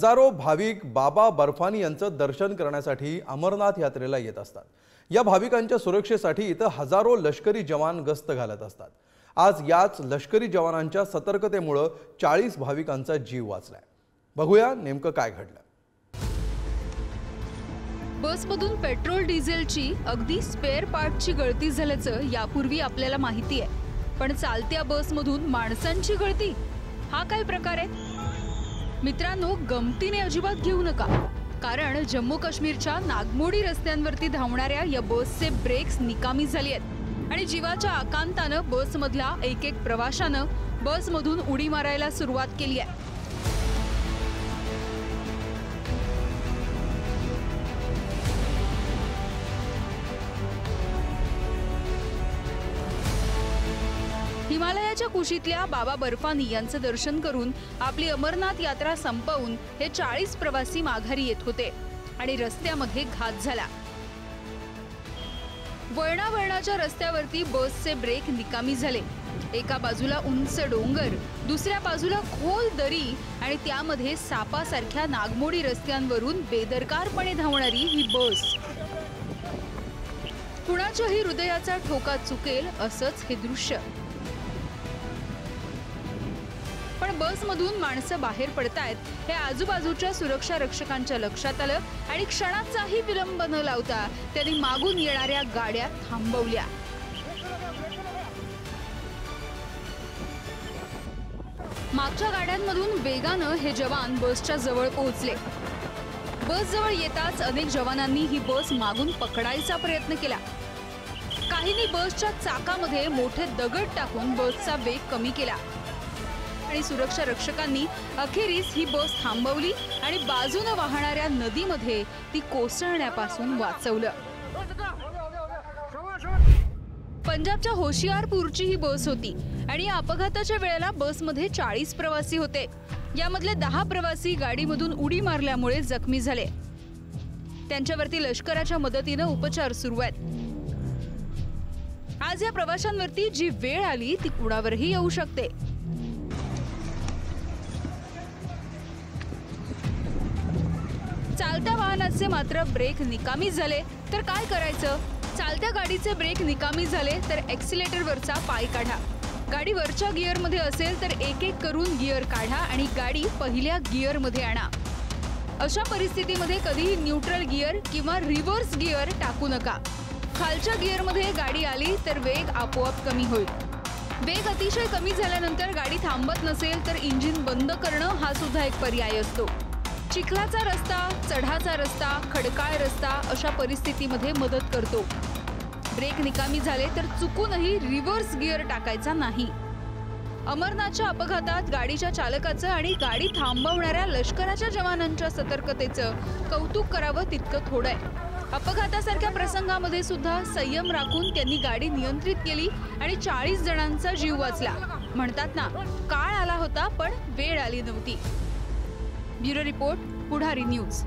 हजारो भाविक बाबा बर्फानी यांचं दर्शन करण्यासाठी अमरनाथ यात्रेला येत असतात। या भाविकांच्या सुरक्षेसाठी इथं हजारो लष्करी जवान गस्त घालत असतात। आज याच लष्करी जवानांच्या सतर्कतेमुळे 40 भाविकांचा जीव वाचलाय। बघूया नेमकं काय घडलं। बसमधून पेट्रोल डिझेलची अगदी स्पेअर पार्टची गळती झाल्याचं यापूर्वी आपल्याला माहिती आहे, पण चालत्या बसमधून माणसांची गळती हा काय प्रकार आहे? मित्रांनो, गमतीने अजिबात घेऊ नका, कारण जम्मू काश्मीरच्या नागमोडी रस्त्यांवरती धावणाऱ्या या बसचे ब्रेक्स निकामी झाले आहेत आणि जीवाच्या आकांतानं बसमधला एक प्रवाशानं बसमधून उडी मारायला सुरुवात केली आहे। हिमालयाच्या कुशीतल्या बाबा बर्फानी यांचं दर्शन करून आपली अमरनाथ यात्रा संपवून हे 40 प्रवासी माघारी येत होते आणि रस्त्यामध्ये घात झाला। वळणावळणाच्या रस्त्यावरती बसचे ब्रेक निकामी झाले। एका बाजूला उंच डोंगर, दुसऱ्या बाजूला खोल दरी आणि त्यामध्ये सापासारख्या नागमोडी रस्त्यांवरून बेदरकारपणे धावणारी ही बस। कुणाच्याही हृदयाचा ठोका चुकेल असंच हे दृश्य। पण बसमधून माणसं बाहेर पडतायत हे आजूबाजूच्या सुरक्षा रक्षकांच्या लक्षात आलं आणि क्षणाचाही विलंब न लावता त्यांनी मागून येणाऱ्या गाड्या थांबवल्या। मागच्या गाड्यांमधून वेगानं हे जवान बसच्या जवळ पोहोचले। बस जवळ येताच अनेक जवानांनी ही बस मागून पकडायचा प्रयत्न केला। काहींनी बसच्या चाकामध्ये मोठे दगड टाकून बसचा वेग कमी केला आणि सुरक्षा रक्षकांनी अखेरीस ही बस थांबवली आणि बाजूने वाहणाऱ्या नदीमध्ये ती कोसळण्यापासून वाचवलं। पंजाबच्या होशियारपूरची ही बस होती आणि या अपघाताच्या वेळेला बसमध्ये 40 प्रवासी होते। यामधले 10 प्रवासी गाडीमधून उडी मारल्यामुळे जखमी झाले। त्यांच्यावरती लष्कराच्या मदतीने उपचार सुरू आहेत। आज या प्रवाशांवरती जी वेळ आली ती कुणावरही येऊ शकते। चालत्या वाहनाचे मात्र ब्रेक निकामी झाले तर काय करायचं? चालत्या गाडीचे ब्रेक निकामी झाले तर एक्सिलेटरवरचा पाय काढा। गाडी वरच्या गिअरमध्ये असेल तर एक करून गिअर काढा आणि गाडी पहिल्या गिअरमध्ये आणा। अशा परिस्थितीमध्ये कधीही न्यूट्रल गिअर किंवा रिव्हर्स गिअर टाकू नका। खालच्या गिअरमध्ये गाडी आली तर वेग आपोआप कमी होईल। वेग अतिशय कमी झाल्यानंतर गाडी थांबत नसेल तर इंजिन बंद करणं हा सुद्धा एक पर्याय असतो। चिखलाचा रस्ता, चढाचा रस्ता, खडकाळ रस्ता अशा परिस्थितीमध्ये मदत करतो। ब्रेक निकामी झाले तर चुकूनही रिव्हर्स गिअर टाकायचा नाही। अमरनाथच्या अपघातात गाडीच्या चालकाचं आणि गाडी थांबवणाऱ्या लष्कराच्या जवानांच्या सतर्कतेचं कौतुक करावं तितकं थोडं आहे। अपघातासारख्या प्रसंगामध्ये सुद्धा संयम राखून त्यांनी गाडी नियंत्रित केली आणि 40 जणांचा जीव वाचला। म्हणतात ना, काळ आला होता पण वेळ आली नव्हती। ब्युरो रिपोर्ट, पुढारी न्यूज।